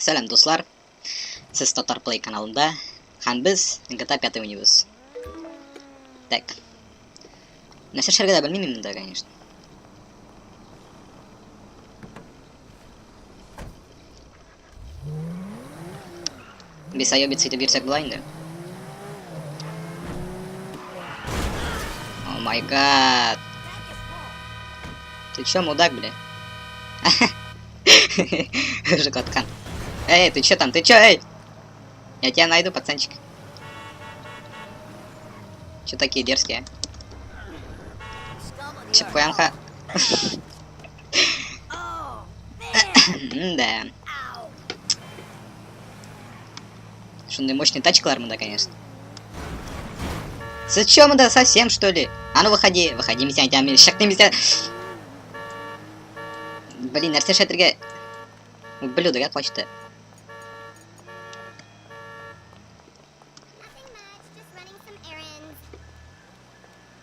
Сәлем дуслар, сіз Татар Play каналында, һәм біз GTA 5 ойнайбыз. Так. Нәрсә эшләргә дә белмим инде, конечно. Бесаёбец итеп бирсәк була инде. О май гад. Ты чё, мудак, бля? Уже каткан. Эй, ты чё там? Ты чё, эй? Я тебя найду, пацанчик. Чё такие дерзкие? Чепуянха. Да. Шундай мощный тачклар мында, конечно. Ты чё, мында, совсем, что ли? А ну выходи, выходи, мисян, тебя шакты, мисян. Блин, нәрсә эшләтергә? Ублюдок, как хочет.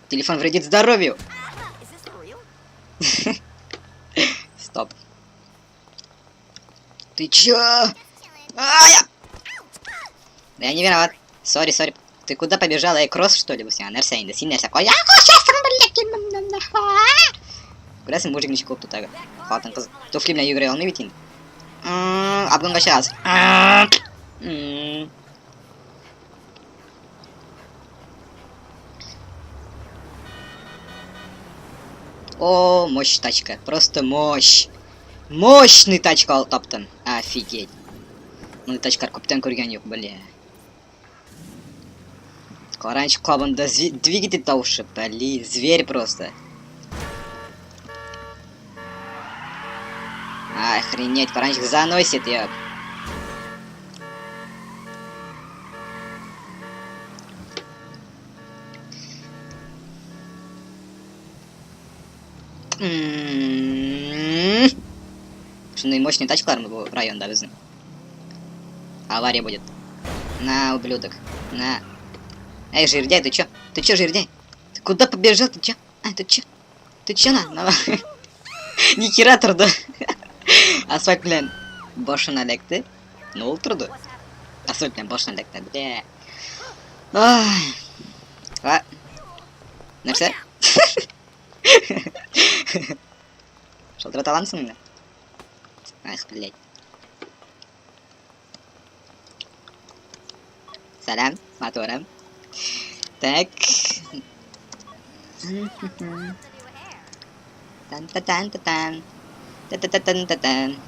Телефон вредит здоровью. Стоп. Ты чё? Я не виноват. Сори, сори. Ты куда побежала? Эй, кросс, что ли? Нәрсә инде? Син нәрсә? Кая качасың, блядь? Күрәсең, мужик ничек булып тутагы. Хатын кыз туфли белән йөгерә алмый бит инде. Абгынга чыгасың. О, мощь тачка. Просто мощь. Мощный тачка алып таптым. Офигеть. Мындай тачкалар күптән күргән юк, бля. Каранчы кабында двигатель тавышы, блин, зверь просто. Охренеть, каранчик заносит, ёп. Шундай мощный тачкалар бу районда безнең. Авария будет. На, ублюдок. На. Эй, жирдяй, ты чё? Ты чё, жирдяй? Ты куда побежал? Ты чё? Ты чё? Ты чё, на? Нихера турды. Асфальт белән башына эләкте. Не ул турды. Асфальт белән башына эләкте, бля. Ай. Нәрсә? Шалтырата аламсың инде? Ах, блядь. Салам, мотором. Так. Тан-та-тан-та-тан. Та-та-та-тан-та-тан.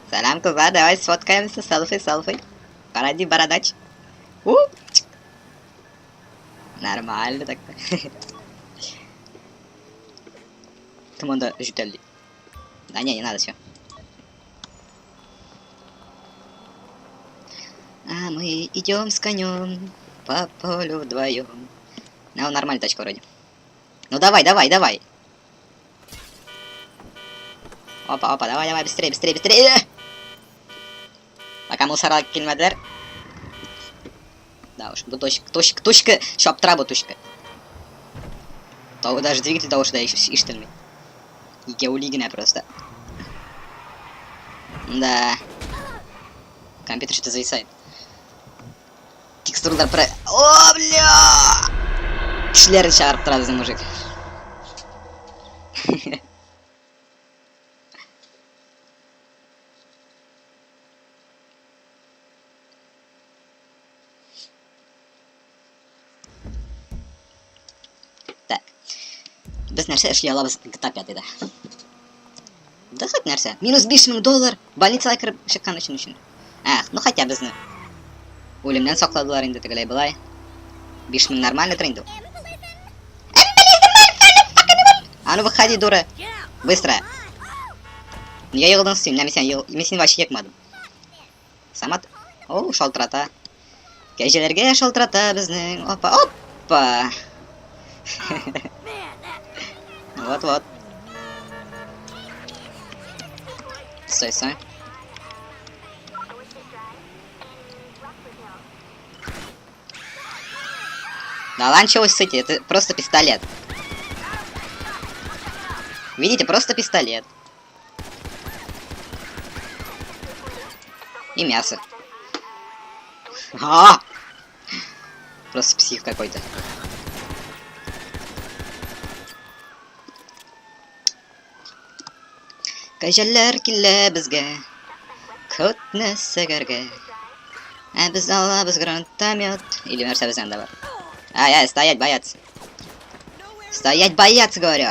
Салам, куза, давай сфоткаемся, селфи. Поради бородач. Нормально так-то. Команда жителей. Да не надо все. А мы идем с конем по полю вдвоем. Ну, нормальная тачка вроде. Ну давай. Опа, давай, быстрее. Пока мусора килмәделәр. Да уж, bu точка, шаптыра bu точка. Даже двигатель того, что ишетелми. Икәүли генә просто. Да. Компьютер что-то зависает. Текстурлар про... О, бля! Кешеләрне чыгарып тора безнең мужик. Так. Без нәрсә эшли алабыз GTA 5-да. Да хоть нәрсә. Минус $5000 больницага кирип чыккан өчен. Ну хотя безне. Үлемнән сакладылар инде тегеләй булай. 5000 нормально тренду. А ну выходи, дура. Быстро. Я егылдың син, мен син вообще екмадым. Самат. О, шалтырата. Кәҗәләргә шалтырата безнең. Опа. Вот. Стой. Да ладно, чего вы ссыте, это просто пистолет. Видите, просто пистолет. И мясо. А! Просто псих какой-то. Кәҗәләр килә безгә, көтне сәгәргә. А без алабыз гранатомет. Или нәрсә бездән дә бар. Ай, стоять, бояться. Стоять, бояться, говорю.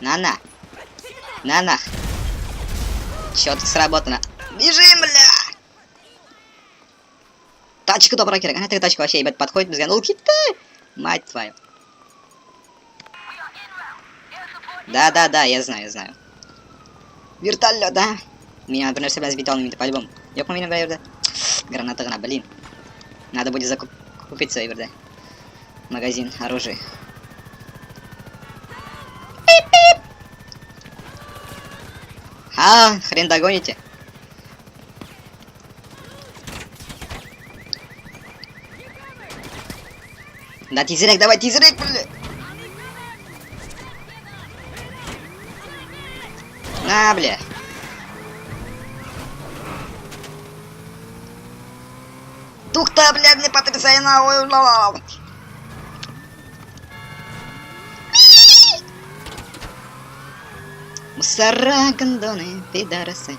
На-на. На-на. Чё-то сработано. Бежим, бля! Тачка добра керек. Эта тачка вообще, ебать, подходит безгә. Ну, китай! Мать твою. Да, я знаю. Вертолет, да? Меня, например, себя сбить он по-любому. Я помню, да? Граната, блин. Надо будет закупить свой, да? Магазин оружия. Пип-пип! А, хрен догоните. Да, тизерек, давай, тизерек, бля! На, бля. Тух-то, бля, мне потрясай на... Мусора, гондоны, пидорасы.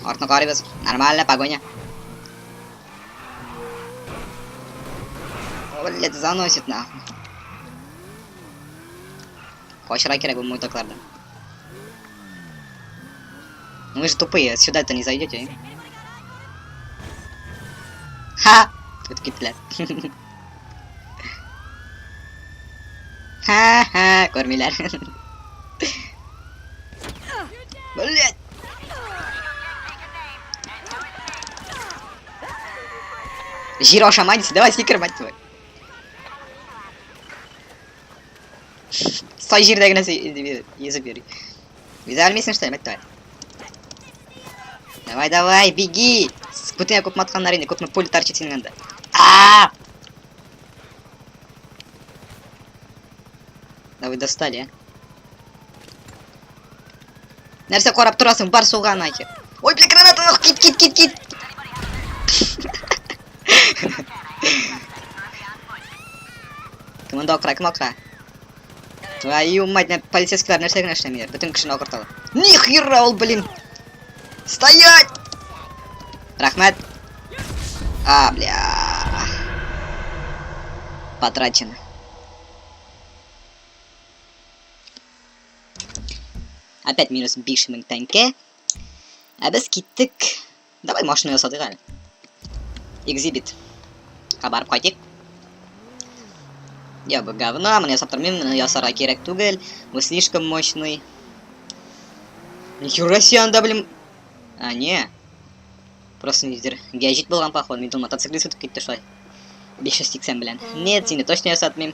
Артно карибас. Нормально, погоня. Блять, заносит нахуй. Хочешь ракера бы мой доклад. Ну вы же тупые, сюда-то не зайдете. Ха! Тут китляк. Ха-ха, кормиляр. Блять! Жироша, мать, давай стикер, мать твой. Стой, жирдагына езіп бери. Визуальмейсің, что ли, мать твой? Давай, беги! Күтіне көп матқан нарыны, көп пуль торчит сенің анда. Ааа! Да вы достали, а? Нәрсе қорап тұрасың, бар суға нахер. Ой, бля, граната, ох, кит! Кім онда оқыра? Твою мать, полицейскілер нәрсе гнашты мені, бүтін кішін оқырталы. Нихера ол, блин! Стоять! Рахмет! А, бля... Потрачено. Опять минус бишимын танке. А без киттік... Давай машину ясадық әлі. Экзибит. Хабарып қайтик. Я бы говна, мне саптормин, я сара керек түгел. Вы слишком мощный. Нихера себе, анда, блин. А, не. Просто низдер. Геожит болған походу. Мен мотоциклист өтіп кетті шылай. 5-6 иксен, блин. Нет, сені точно ясатмим.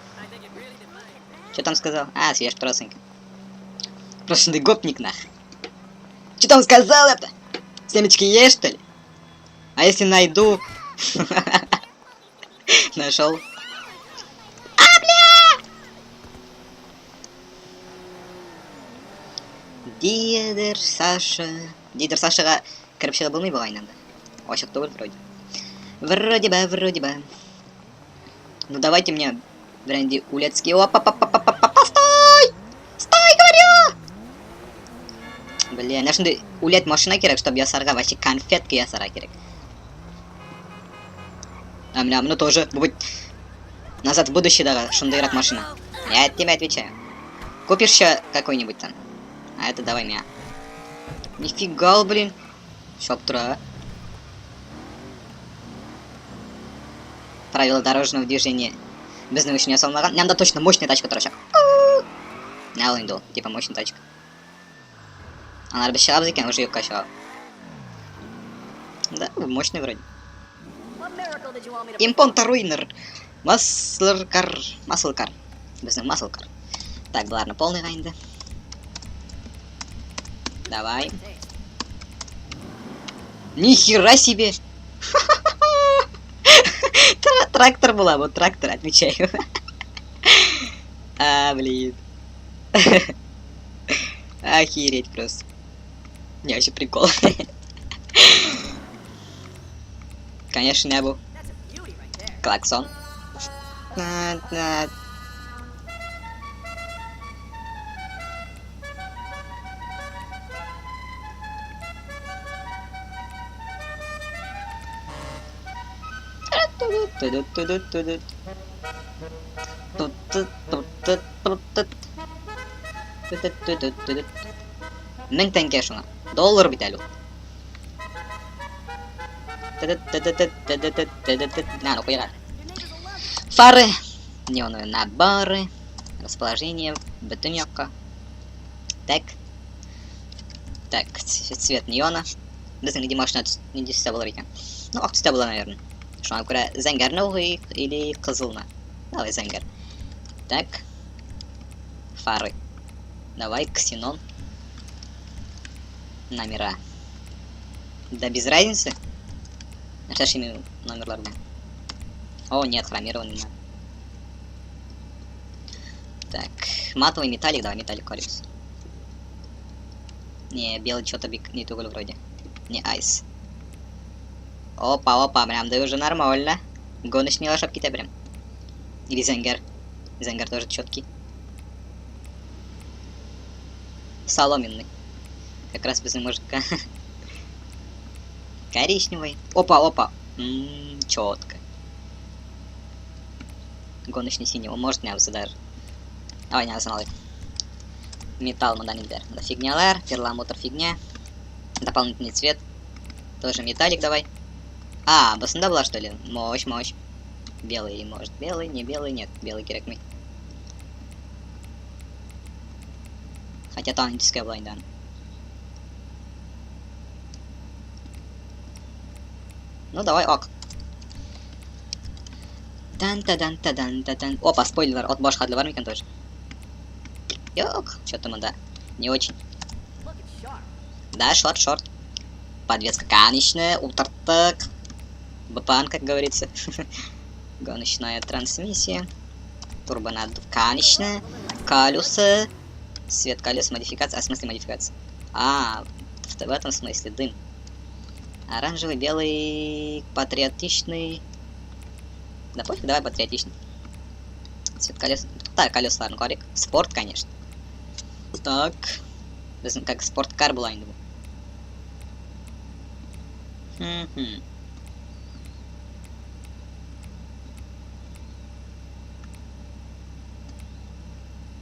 Что там сказал? А, свеж просынка. Просто ты гопник, нах. Что там сказал это? Семечки есть, что ли? А если найду... Нашел. А, бля! Дидер Сашаға кіріпшіға болмай болғай нанда. Ошық тұғыр вроде. Вроде бы. Ну давайте мне бренди улецкий. Опа-па-па-па-па-па. Стой, говорю! Бля, нашынды улет машина керек, чтобы ясарға вообще конфетки ясара керек. А мне тоже будет назад в будущее даже шундырак машина. Я тебе отвечаю. Купишь еще какой-нибудь там. А это давай меня. Нифига, блин. Шоптура. Правила дорожного движения. Без научения салмаган. Нам да точно мощная тачка, трощак. На линду, типа мощная тачка. Она обещала бзыки, она уже ее качала. Да, мощный вроде. Импонта руинер. Маслкар. Без маслкар. Так, ладно, полный райнда. Давай. Нихера себе! Трактор была, вот трактор, отмечаю. А, блин. Охереть просто. Не, вообще прикол. Конечно, не был. Клаксон. Мең тәңке шуңа. Доллар бит әле. На, ну хуяра. Фары. Неоновые наборы. Расположение. Бетон якка. Так. Так, цвет неона. Безнең нигде машина нинди төстә булыр икән. Ну, ак төстә була, наверное. Шуңа күрә зәңгәрне укый или кызылны. Давай зәңгәр. Так. Фары. Давай ксенон. Номера. Да без разницы. Что ж именно номер, да? О, нет, хромированный надо. Так, матовый металлик, давай металлик колес. Не, белый что-то не уголь вроде. Не айс. Опа, опа, прям да уже нормально. Гоночные лошадки-то прям. Или зенгер. Зенгер тоже четкий. Соломенный. Как раз без мужика. Коричневый. Опа, опа. Четко. Гоночный синий. Он может мяться даже. Давай, не знал. Металл мандарин. Да фигня лэр. Перламутр фигня. Дополнительный цвет. Тоже металлик давай. А, басында была что ли? Мощь, мощь. Белый, может белый, не белый, нет. Белый керек мы. Хотя таническая была, да. Ну давай, ок. Дан-та-дан-та-дан-та-дан. Опа, спойлер, от башка для вармикан тоже. Ёк, что-то мы, да. Не очень. Да, шорт. Подвеска конечная, утортак. БПАН, как говорится. Гоночная трансмиссия. Турбонаддув конечная. Колеса. Цвет колес, модификация. А, в смысле модификация? А, в этом смысле дым. Оранжевый, белый, патриотичный. Да пофиг, давай патриотичный. Цвет колес. Так, колес, ладно, корик. Спорт, конечно. Так. Как спорткар была, не думаю.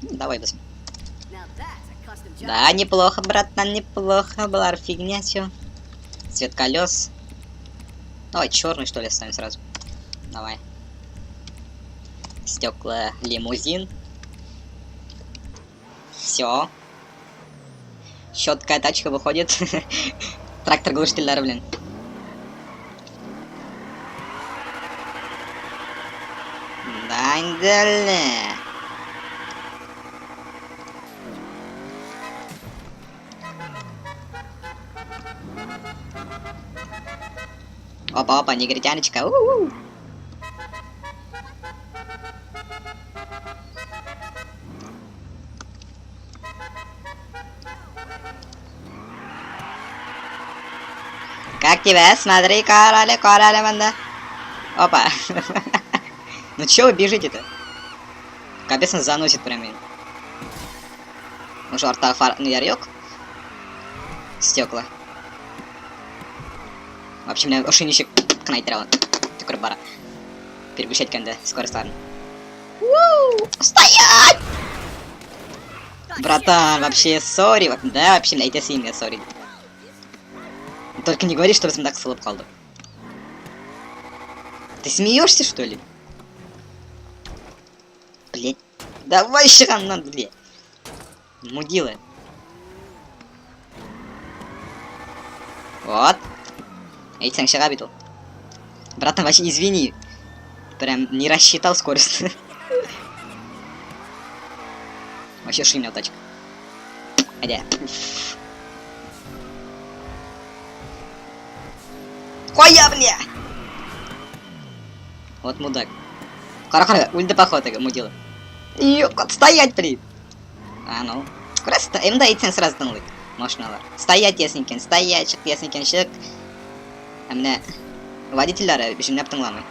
Давай быстро. Да, неплохо, братан, неплохо. Была фигня, все. Цвет колес. Давай черный что ли оставим сразу. Давай. Стекла лимузин. Все. Четкая тачка выходит. Трактор глушитель, блин. Далее. Опа-опа, негритяночка. У-у-у. Как тебя? Смотри, короли, манда. Опа. Ну чё вы бежите-то? Капец нас заносит прям. Может, артафар не ярёк? Стекла. Вообще, меня ошейничек кнайтерован. Такой бара. Переключать когда скорость ладно. Стоять! Братан, вообще, сори. Да, вообще, на эти сильные сори. Только не говори, что так слаб қалды. Ты смеешься, что ли? Блять. Давай, шиганнан, блять. Мудила. Вот. Эй, сам шагабитл. Братан, вообще извини. Прям не рассчитал скорость. Вообще шимел тачка. Хотя. Коя, бля! Вот мудак. Кара-кара, ульда похода, мудила. Ёк, отстоять, блин! Анау. Просто эмда айтсаң сразу тыңлайт машиналар. Стоять десең екен, стоять, шық десең екен, шық. Міне водительдары жинап тыңламай.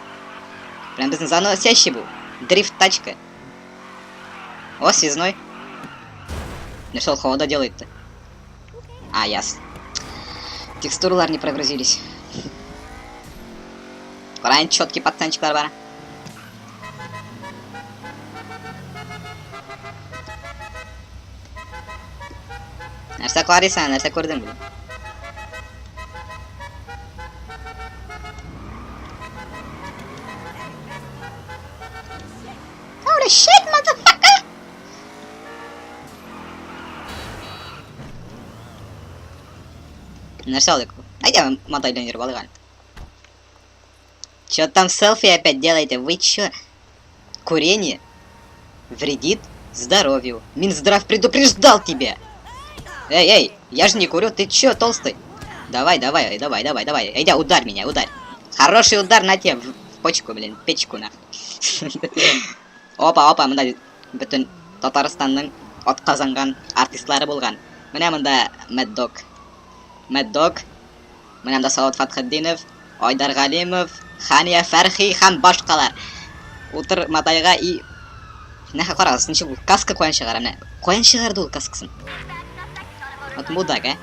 Прям біздің заносящий бұл. Дрифт тачка. О, связной. Нашел, холода делает-то. А, ясно. Текстуралар не прогрузились. Қарайын четкий пацанчиклар бар. Нәрсе қарайсың, нәрсе көрдің бе? Holy shit, motherfucker! Нәрсе алдық? Айда мотойлендер балыған. Чё там селфи опять делаете? Вы чё? Курение вредит здоровью. Минздрав предупреждал тебя! Эй, я же не курю, ты чё, толстый? Давай. Иди, ударь меня, ударь. Хороший удар на тебе, в почку, блин, печку на. Опа, мында бүтін Татарстанның отказанган артистлары болған. Міне мында Меддог, міне мында Сауат Фатхаддинов, Айдар Галимов, Хания Фәрхи һәм башкалар. Утыр матайга и... Нәхә қарағыз, неше бұл каска қоян шығар, міне. Қоян шығарды ол каскасын. Вот мудак, а?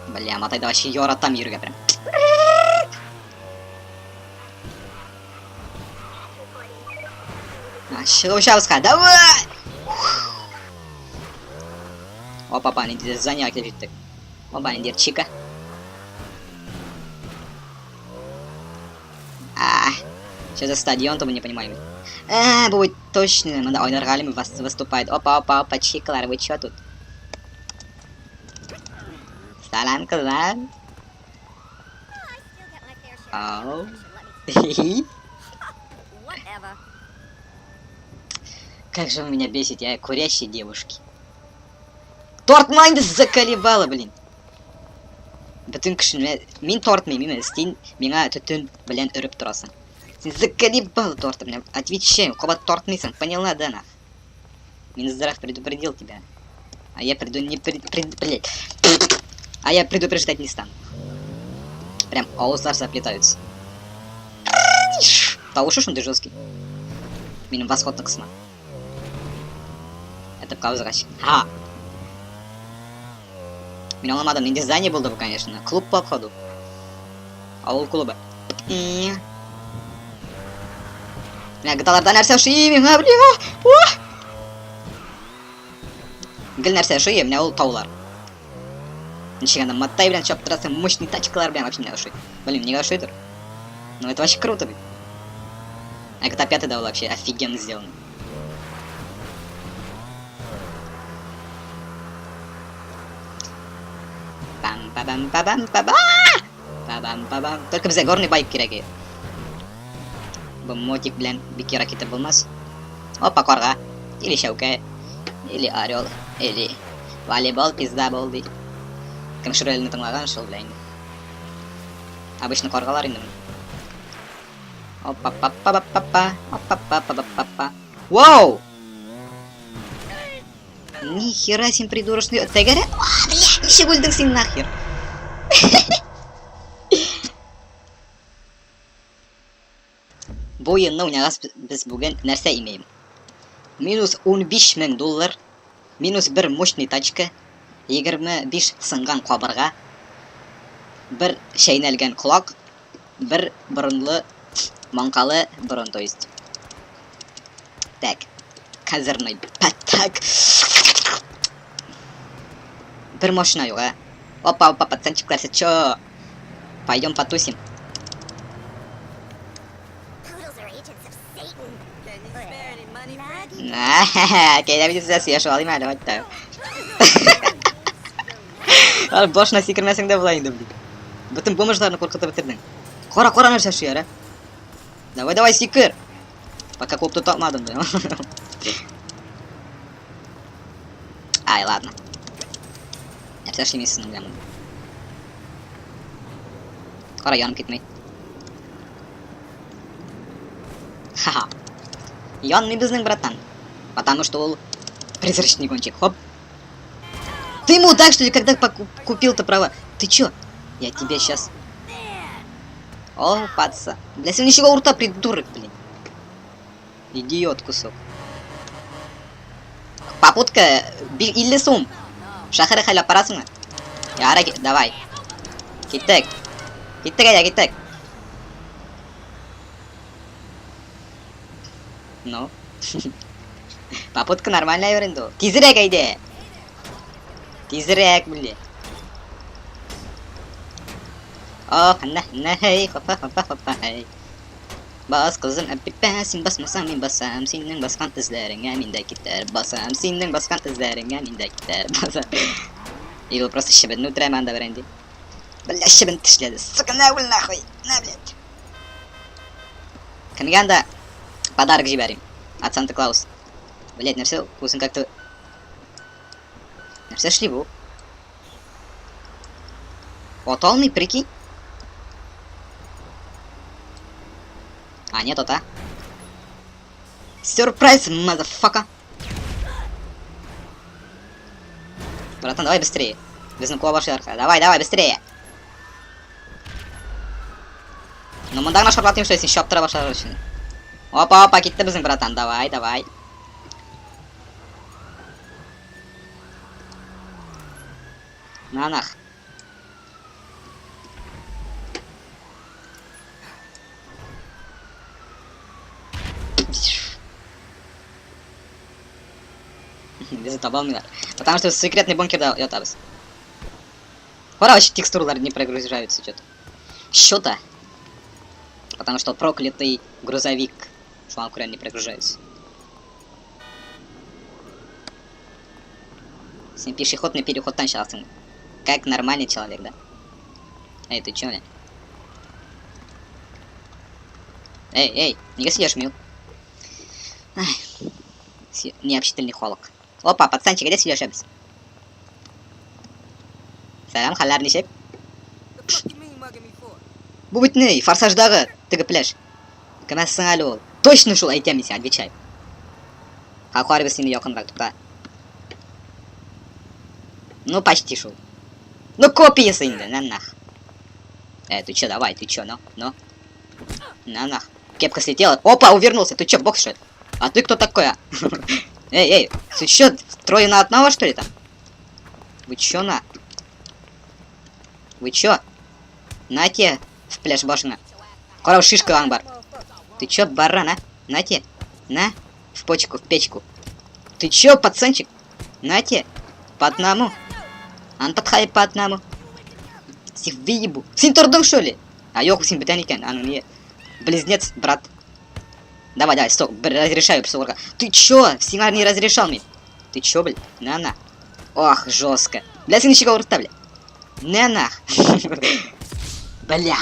Бля, матайда вообще yoratам йөргә прям. Шығып шабысқа, давай! Опа, нендер заняға келіп жеттік. Опа, нендер чика. Что за стадион-то мы не понимаем. Будет точно, надо Айдар Галимов выступает. Опа, чикалар, вы чё тут? Салам, кызлар. Ау. Как же вы меня бесите, курящие девушки. Торт майнды заколебало, блин. Бүтін күшін, мен тортмеймін, істейін, меңа түтін білен үріп тұрасың. Сен заколебал торты, блин, отвечаю, қобат тортмейсің, поняла, да, нах? Минздрав предупредил тебя. А я А я предупреждать не стану. Прям ауыздар заплетаются. Тауышышын ты жесткий. Менің восход нақсына. Это каузагач. Мен оңламадым, менде здание болды бұл, конечно. Клуб по обходу. Ауыл клубы. Мен гыталарда нәрсе ұшыйым, бля. Гіл нәрсе ұшыйым, мен ол таулар. Ничего, мотай, блин, чоп тұрасы мощный тачкалар, блин, вообще меня ұшыйым. Блин, неге ұшыйдыр? Ну это вообще круто, блин. А GTA 5 да, вообще офигенно сделано. Пам-пам-пам-пам-пам. Только бізге горный байк керек. Бұл мотик, блин, беки ракета болмас. Опа, қорға. Или шаука. Или орел. Или волейбол, пизда болды. Кім шүреліні тыңлаған шыл, блин. Обычно қорғалар енді. Опа-па-па-па-па-па. Вау! Нихера сен придурочный. Тегере? Бля, неше өлдің сен нахер. Бұл енні ойнағас біз бүгін нәрсе емейім. Минус 15 000 доллар, минус бір мощный тачка, 25 сынған қабырға, бір шайнелген құлақ, бір бұрынлы маңқалы бұрын, то есть. Так, козырный паттак. Бір машина жоқ, а? Опа, пацанчиклар, чё? Пойдем потусим. Кейде видеться съешь, алайым әлі айтты. Бошына секірмесің де бұлайынды, блин. Бүтін бомждарын қорқыты бітірдің. Қора нәрсе шияр, а? Давай, секір. Пока клубты тапмадым, да. Ай, ладно. Нәрсе шимейсің, блин. Қора янып кетмей. Ха-ха. Янмай біздің, братан. Потому что ол Призрачный гонщик, хоп. Ты ему так, что ли, когда купил-то права? Ты чё? Я тебя сейчас... О, паца. Для следующего урта, придурок, блин. Идиот кусок. Попутка иллисум. Шахара халя парасына. Яраги, давай. Киттек. Киттек. Ну. Попутка нормальная варенду. Тизрек айде. Тизрек, блин. О, хей, хопа, хей. Бас kızın öpüpesin basmasam min basam senin baskan izlerine minde gider basam senin baskan izlerine minde gider basam. Его просто щебет треманда варенди. Бля, щебет тишляды. Сука, нахуй нахуй. На, блядь. Камиганда подарок жиберим от Санта-Клауса. Блядь, на все вкусно как-то. На все шли бу. Отолный, прикинь. А, нет, а? Сюрприз, мазафака! Братан, давай быстрее. Без накова шарха. Давай, быстрее! Ну, мындан наш шарлатым, что если шоптыра башарышын. Опа, кетті біздің, братан, давай. На нах. Bizi tabalmıyorlar. Потому что секретный бункер ятабыз. Пора вообще текстуры не прогружаются что-то. Что-то. Потому что проклятый грузовик слава не прогружается. С ним пешеходный переход начался. Как нормальный человек, да? Эй, ты чё, блядь? Эй, не гаси, мил. Необщительный холок. Опа, пацанчик, где сидишь, Эбс? Салам, халарный шеп. Будет ней, форсаждағы, тігі пляж. Кімәссің әлі ол? Точно шул, айтам мен, отвечай. Қақуар біз сені яқынрақ тұқта. Ну, почти шул. Ну, копиясы енді, на нах. Ты чё, давай, ты чё, ну? На нах. Кепка слетела. Опа, увернулся, ты чё, бокс, что ли? А ты кто такой, а? Эй, ты чё, трое на одного, что ли, там? Вы чё, на? Вы чё? На те, в пляж башня. Коров шишка, ангбар. Ты чё, баран, а? На те, на, в почку, в печку. Ты чё, пацанчик? На те, по одному. Ан подхай по одному. Сих выебу. Син тордом, что ли? А ёху син ботаникен, а ну не. Близнец, брат. Давай, стоп, разрешаю, псорга. Ты чё? Сигнал не разрешал мне. Ты чё, блядь? На. Ох, жестко. Бля, ты ничего урта, бля. На нах. Бля.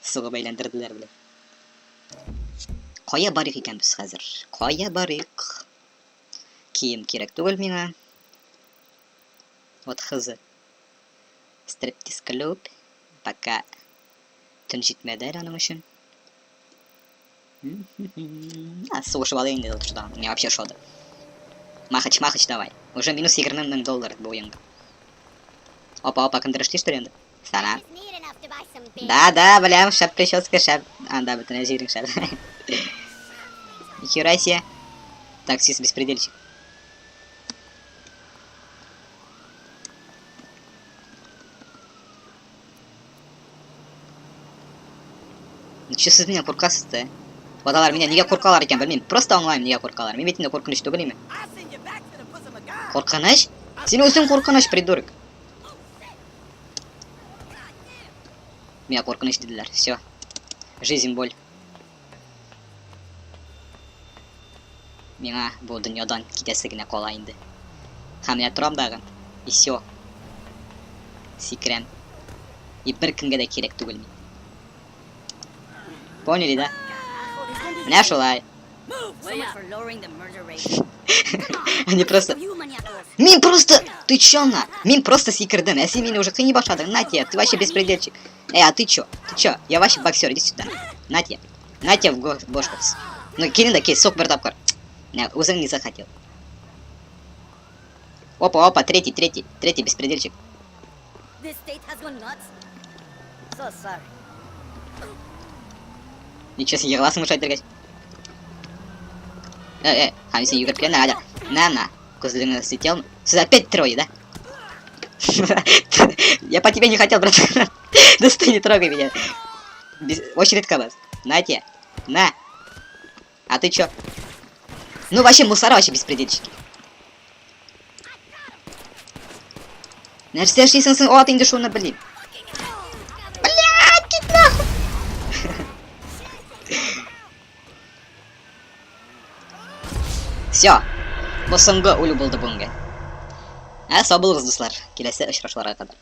Сука, байландырдылар, бля. Қоя барик екенбіз қазір. Қоя барик. Киім керек түгіл меңа. Вот хызы. Стриптиз клуб. Пока түн жетмеді аның үшін. Слушай, алайын деді тұрда. Мне вообще шоды. Махач, давай. Уже минус 20 000 долларов бұл ойынға. Опа, кімдір ішті, что ли енді? Салам. Да, бля, шап прическа, шап. А, да, бітіне жирің шап. Нихера себе. Таксист беспредельчик. Ну че сіз менен қорқасыз-да? Одалар менен неге қорқалар екен білмеймін. Просто онлайн неге қорқалар. Мен бетінде қорқыныш түгіл еме. Қорқыныш? Сен өзің қорқыныш, придурок. Меня қорқыныш деділер. Все. Жизнь боль. Меңа бұл дүниядан кетесігіне қолайынды. Хамля тұрам дағы. И все. Секрем. И бір күнге де керек түгіл мен. Поняли, да? Міне шулай. Они просто... Мен просто... Ты чё, на? Мен просто секірдім. Әсі мені уже қыни башадың. На тебе, ты вообще беспредельчик. А ты чё? Я вообще боксер, иди сюда. На тебе. Нате в бошку. Ну, келин да, кел, сок бір тапқыр. Не, өзің не захотел. Опа, опа, третий беспредельчик. This state has gone nuts. So sorry. Ничего себе, глаз мешать дрыгать. Хамси югар прям надо. На. Козлин насытел. Сюда опять трое, да? Я по тебе не хотел, брат. Да стой, не трогай меня. Очередь кабас. На тебе. На. А ты чё? Ну вообще мусора вообще беспредельщики. Нәрсе эшлейсің сен атыңды шуны, блин. Блядь, кет нахуй. Всё. Бұл соңғы өлу болды бүгінгі. Сау болыңыз достар. Келесі ұшырашуларға қадar.